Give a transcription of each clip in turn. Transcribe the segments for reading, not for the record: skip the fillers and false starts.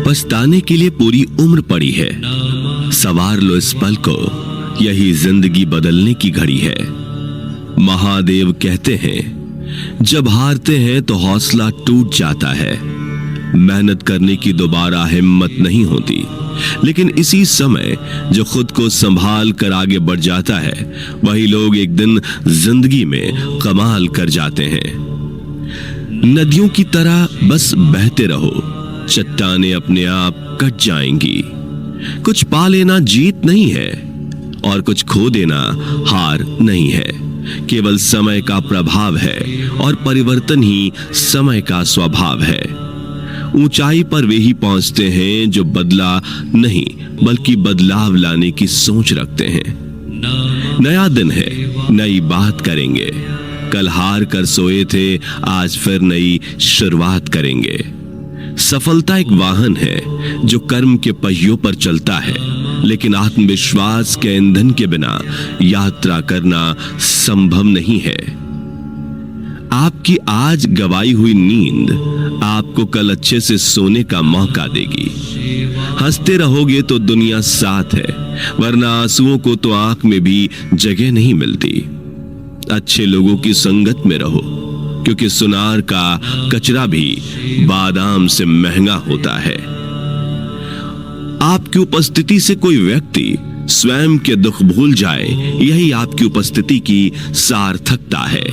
पछताने के लिए पूरी उम्र पड़ी है। सवार लो इस पल को, यही जिंदगी बदलने की घड़ी है। महादेव कहते हैं, जब हारते हैं तो हौसला टूट जाता है, मेहनत करने की दोबारा हिम्मत नहीं होती। लेकिन इसी समय जो खुद को संभाल कर आगे बढ़ जाता है, वही लोग एक दिन जिंदगी में कमाल कर जाते हैं। नदियों की तरह बस बहते रहो, चट्टानें अपने आप कट जाएंगी। कुछ पा लेना जीत नहीं है और कुछ खो देना हार नहीं है। केवल समय का प्रभाव है और परिवर्तन ही समय का स्वभाव है। ऊंचाई पर वे ही पहुंचते हैं जो बदला नहीं बल्कि बदलाव लाने की सोच रखते हैं। नया दिन है, नई बात करेंगे। कल हार कर सोए थे, आज फिर नई शुरुआत करेंगे। सफलता एक वाहन है जो कर्म के पहियों पर चलता है, लेकिन आत्मविश्वास के ईंधन के बिना यात्रा करना संभव नहीं है। आपकी आज गवाई हुई नींद आपको कल अच्छे से सोने का मौका देगी। हंसते रहोगे तो दुनिया साथ है, वरना आंसुओं को तो आंख में भी जगह नहीं मिलती। अच्छे लोगों की संगत में रहो, क्योंकि सुनार का कचरा भी बादाम से महंगा होता है। आपकी उपस्थिति से कोई व्यक्ति स्वयं के दुख भूल जाए, यही आपकी उपस्थिति की सार्थकता है।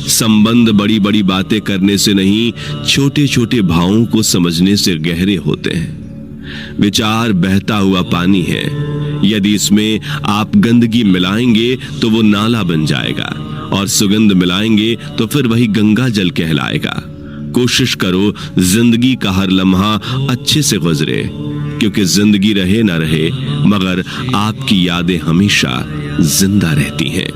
संबंध बड़ी बड़ी बातें करने से नहीं, छोटे छोटे भावों को समझने से गहरे होते हैं। विचार बहता हुआ पानी है, यदि इसमें आप गंदगी मिलाएंगे तो वो नाला बन जाएगा, और सुगंध मिलाएंगे तो फिर वही गंगा जल कहलाएगा। कोशिश करो जिंदगी का हर लम्हा अच्छे से गुजरे, क्योंकि जिंदगी रहे ना रहे, मगर आपकी यादें हमेशा जिंदा रहती हैं।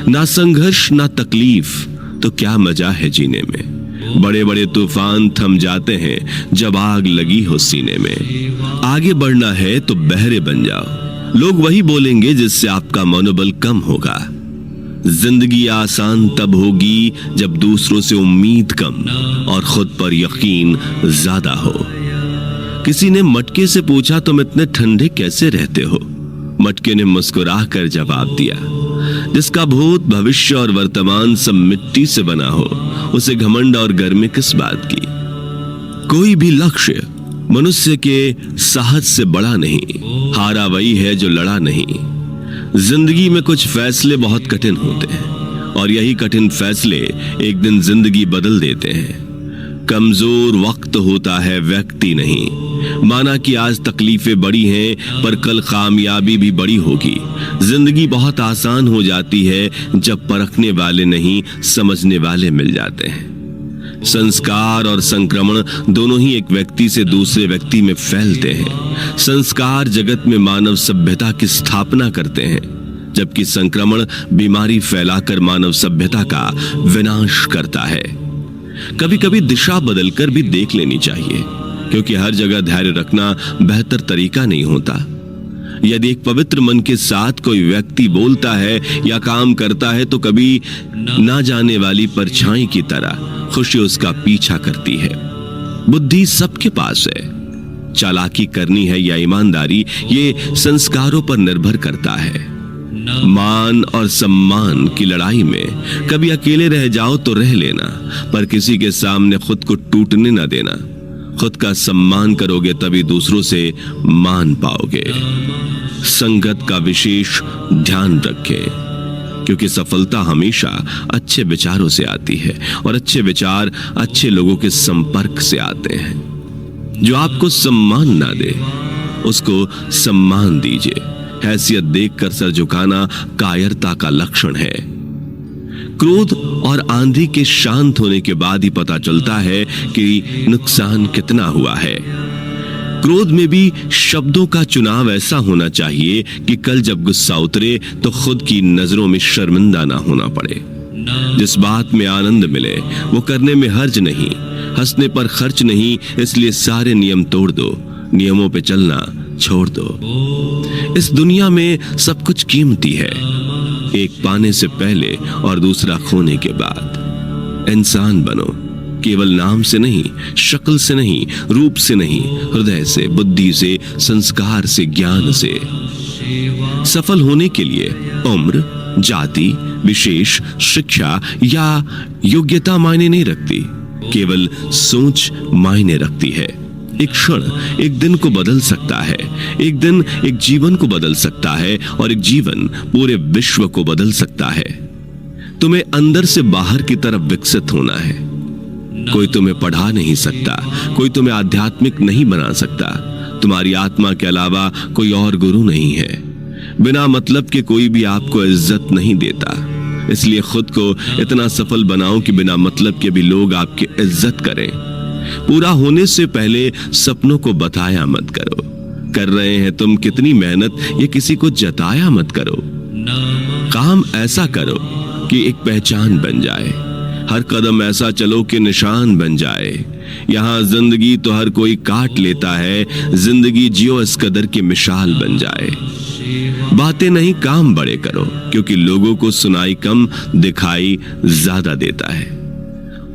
ना संघर्ष ना तकलीफ तो क्या मजा है जीने में। बड़े बड़े तूफान थम जाते हैं जब आग लगी हो सीने में। आगे बढ़ना है तो बहरे बन जाओ, लोग वही बोलेंगे जिससे आपका मनोबल कम होगा। जिंदगी आसान तब होगी जब दूसरों से उम्मीद कम और खुद पर यकीन ज्यादा हो। किसी ने मटके से पूछा, तुम इतने ठंडे कैसे रहते हो? मटके ने मुस्कुरा कर जवाब दिया, जिसका भूत भविष्य और वर्तमान सब मिट्टी से बना हो, उसे घमंड और गर्मी किस बात की। कोई भी लक्ष्य मनुष्य के साहस से बड़ा नहीं, हारा वही है जो लड़ा नहीं। जिंदगी में कुछ फैसले बहुत कठिन होते हैं, और यही कठिन फैसले एक दिन जिंदगी बदल देते हैं। कमजोर वक्त होता है, व्यक्ति नहीं। माना कि आज तकलीफें बड़ी हैं, पर कल कामयाबी भी बड़ी होगी। जिंदगी बहुत आसान हो जाती है जब परखने वाले नहीं, समझने वाले मिल जाते हैं। संस्कार और संक्रमण दोनों ही एक व्यक्ति से दूसरे व्यक्ति में फैलते हैं। संस्कार जगत में मानव सभ्यता की स्थापना करते हैं, जबकि संक्रमण बीमारी फैलाकर मानव सभ्यता का विनाश करता है। कभी कभी दिशा बदलकर भी देख लेनी चाहिए, क्योंकि हर जगह धैर्य रखना बेहतर तरीका नहीं होता। यदि एक पवित्र मन के साथ कोई व्यक्ति बोलता है या काम करता है, तो कभी ना जाने वाली परछाई की तरह खुशी उसका पीछा करती है। बुद्धि सबके पास है, चालाकी करनी है या ईमानदारी, ये संस्कारों पर निर्भर करता है। मान और सम्मान की लड़ाई में कभी अकेले रह जाओ तो रह लेना, पर किसी के सामने खुद को टूटने न देना। खुद का सम्मान करोगे तभी दूसरों से मान पाओगे। संगत का विशेष ध्यान रखें, क्योंकि सफलता हमेशा अच्छे विचारों से आती है, और अच्छे विचार अच्छे लोगों के संपर्क से आते हैं। जो आपको सम्मान ना दे, उसको सम्मान दीजिए। हैसियत देखकर सर झुकाना कायरता का लक्षण है। क्रोध और आंधी के शांत होने के बाद ही पता चलता है कि नुकसान कितना हुआ है। क्रोध में भी शब्दों का चुनाव ऐसा होना चाहिए कि कल जब गुस्सा उतरे तो खुद की नजरों में शर्मिंदा ना होना पड़े। जिस बात में आनंद मिले वो करने में हर्ज नहीं, हंसने पर खर्च नहीं, इसलिए सारे नियम तोड़ दो, नियमों पे चलना छोड़ दो। इस दुनिया में सब कुछ कीमती है, एक पाने से पहले और दूसरा खोने के बाद। इंसान बनो, केवल नाम से नहीं, शक्ल से नहीं, रूप से नहीं, हृदय से, बुद्धि से, संस्कार से, ज्ञान से। सफल होने के लिए उम्र, जाति, विशेष शिक्षा या योग्यता मायने नहीं रखती, केवल सोच मायने रखती है। एक क्षण एक दिन को बदल सकता है, एक दिन एक जीवन को बदल सकता है, और एक जीवन पूरे विश्व को बदल सकता है। तुम्हें अंदर से बाहर की तरफ विकसित होना है। कोई तुम्हें पढ़ा नहीं सकता, कोई तुम्हें आध्यात्मिक नहीं बना सकता। तुम्हारी आत्मा के अलावा कोई और गुरु नहीं है। बिना मतलब के कोई भी आपको इज्जत नहीं देता। इसलिए खुद को इतना सफल बनाओ कि बिना मतलब के भी लोग आपकी इज्जत करें। पूरा होने से पहले सपनों को बताया मत करो। कर रहे हैं तुम कितनी मेहनत, ये किसी को जताया मत करो। काम ऐसा करो कि एक पहचान बन जाए। हर कदम ऐसा चलो कि निशान बन जाए। यहां जिंदगी तो हर कोई काट लेता है, जिंदगी जियो इस कदर की मिसाल बन जाए। बातें नहीं, काम बड़े करो, क्योंकि लोगों को सुनाई कम, दिखाई ज्यादा देता है।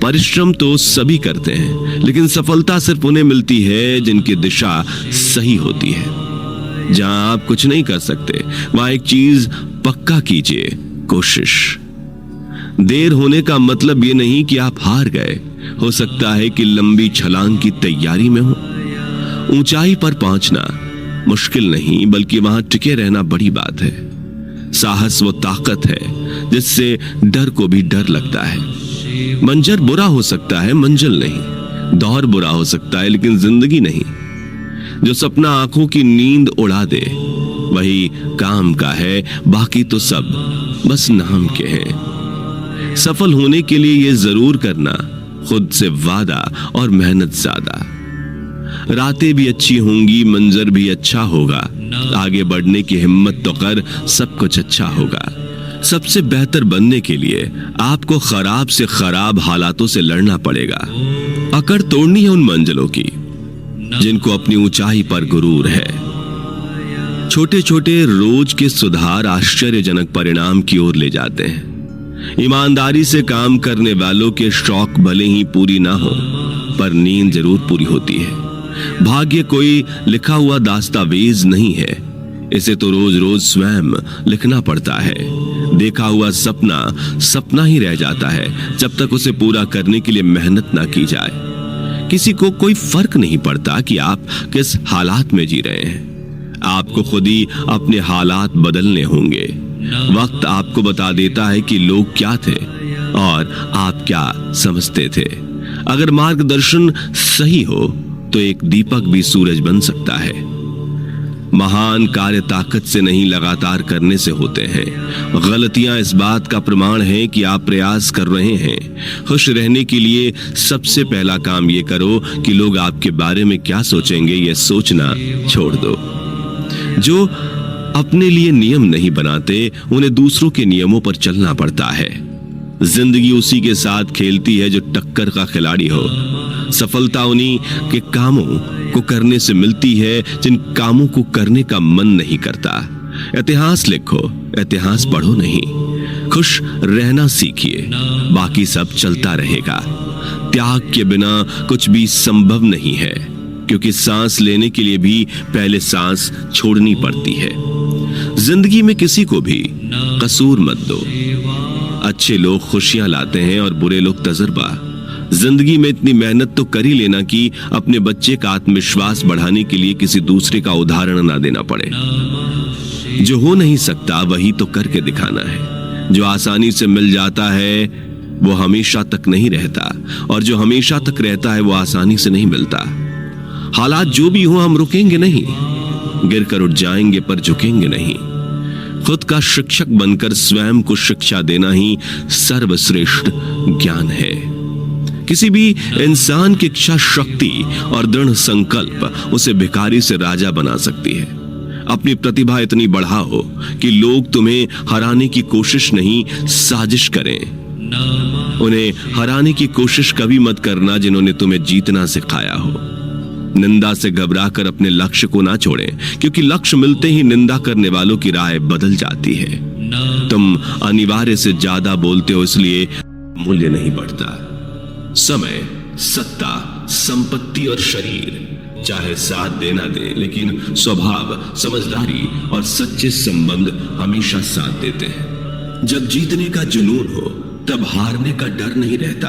परिश्रम तो सभी करते हैं, लेकिन सफलता सिर्फ उन्हें मिलती है जिनकी दिशा सही होती है। जहां आप कुछ नहीं कर सकते, वहां एक चीज पक्का कीजिए, कोशिश। देर होने का मतलब ये नहीं कि आप हार गए। हो सकता है कि लंबी छलांग की तैयारी में हो। ऊंचाई पर पहुंचना मुश्किल नहीं, बल्कि वहां टिके रहना बड़ी बात है। साहस वो ताकत है जिससे डर को भी डर लगता है। मंजर बुरा हो सकता है, मंजिल नहीं। दौर बुरा हो सकता है, लेकिन जिंदगी नहीं। जो सपना आंखों की नींद उड़ा दे वही काम का है, बाकी तो सब बस नाम के हैं। सफल होने के लिए ये जरूर करना, खुद से वादा और मेहनत ज्यादा। रातें भी अच्छी होंगी, मंजर भी अच्छा होगा। आगे बढ़ने की हिम्मत तो कर, सब कुछ अच्छा होगा। सबसे बेहतर बनने के लिए आपको खराब से खराब हालातों से लड़ना पड़ेगा। अकड़ तोड़नी है उन मंजिलों की जिनको अपनी ऊंचाई पर गुरूर है। छोटे छोटे रोज के सुधार आश्चर्यजनक परिणाम की ओर ले जाते हैं। ईमानदारी से काम करने वालों के शौक भले ही पूरी ना हो, पर नींद जरूर पूरी होती है। भाग्य कोई लिखा हुआ दस्तावेज नहीं है, इसे तो रोज रोज स्वयं लिखना पड़ता है। देखा हुआ सपना सपना ही रह जाता है जब तक उसे पूरा करने के लिए मेहनत ना की जाए। किसी को कोई फर्क नहीं पड़ता कि आप किस हालात में जी रहे हैं। आपको खुद ही अपने हालात बदलने होंगे। वक्त आपको बता देता है कि लोग क्या थे और आप क्या समझते थे। अगर मार्गदर्शन सही हो तो एक दीपक भी सूरज बन सकता है। महान कार्य ताकत से नहीं, लगातार करने से होते हैं। गलतियां इस बात का प्रमाण है कि आप प्रयास कर रहे हैं। खुश रहने के लिए सबसे पहला काम ये करो कि लोग आपके बारे में क्या सोचेंगे ये सोचना छोड़ दो। जो अपने लिए नियम नहीं बनाते, उन्हें दूसरों के नियमों पर चलना पड़ता है। जिंदगी उसी के साथ खेलती है जो टक्कर का खिलाड़ी हो। सफलता उन्हीं के कामों को करने से मिलती है जिन कामों को करने का मन नहीं करता। इतिहास लिखो, इतिहास पढ़ो नहीं। खुश रहना सीखिए, बाकी सब चलता रहेगा। त्याग के बिना कुछ भी संभव नहीं है, क्योंकि सांस लेने के लिए भी पहले सांस छोड़नी पड़ती है। जिंदगी में किसी को भी कसूर मत दो। अच्छे लोग खुशियां लाते हैं और बुरे लोग तजुर्बा। जिंदगी में इतनी मेहनत तो कर ही लेना कि अपने बच्चे का आत्मविश्वास बढ़ाने के लिए किसी दूसरे का उदाहरण ना देना पड़े। जो हो नहीं सकता वही तो करके दिखाना है। जो आसानी से मिल जाता है वो हमेशा तक नहीं रहता, और जो हमेशा तक रहता है वो आसानी से नहीं मिलता। हालात जो भी हो, हम रुकेंगे नहीं। गिरकर उठ जाएंगे पर झुकेंगे नहीं। खुद का शिक्षक बनकर स्वयं को शिक्षा देना ही सर्वश्रेष्ठ ज्ञान है। किसी भी इंसान की इच्छा शक्ति और दृढ़ संकल्प उसे भिखारी से राजा बना सकती है। अपनी प्रतिभा इतनी बढ़ाओ कि लोग तुम्हें हराने की कोशिश नहीं, साजिश करें। उन्हें हराने की कोशिश कभी मत करना जिन्होंने तुम्हें जीतना सिखाया हो। निंदा से घबराकर अपने लक्ष्य को ना छोड़ें, क्योंकि लक्ष्य मिलते ही निंदा करने वालों की राय बदल जाती है। तुम अनिवार्य से ज्यादा बोलते हो, इसलिए मूल्य नहीं बढ़ता। समय सत्ता, संपत्ति और शरीर चाहे साथ देना दे, लेकिन स्वभाव, समझदारी और सच्चे संबंध हमेशा साथ देते हैं। जब जीतने का जुनून हो तब हारने का डर नहीं रहता।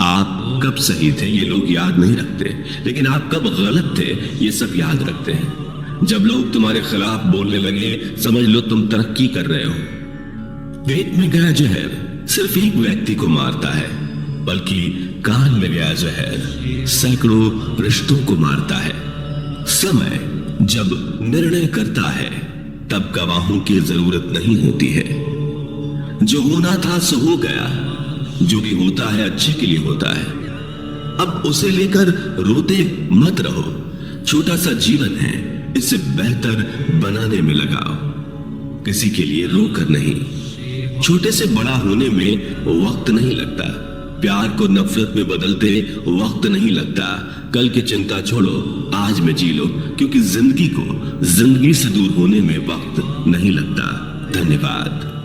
आप कब सही थे ये लोग याद नहीं रखते, लेकिन आप कब गलत थे ये सब याद रखते हैं। जब लोग तुम्हारे खिलाफ बोलने लगे, समझ लो तुम तरक्की कर रहे हो। पेट में गया जहर सिर्फ एक व्यक्ति को मारता है, बल्कि कान में गया जहर सैकड़ों रिश्तों को मारता है। समय जब निर्णय करता है तब गवाहों की जरूरत नहीं होती है। जो होना था सो हो गया, जो भी होता है अच्छे के लिए होता है। अब उसे लेकर रोते मत रहो। छोटा सा जीवन है, इसे बेहतर बनाने में लगाओ, किसी के लिए रोकर नहीं। छोटे से बड़ा होने में वक्त नहीं लगता, प्यार को नफरत में बदलते वक्त नहीं लगता। कल की चिंता छोड़ो, आज में जी लो, क्योंकि जिंदगी को जिंदगी से दूर होने में वक्त नहीं लगता। धन्यवाद।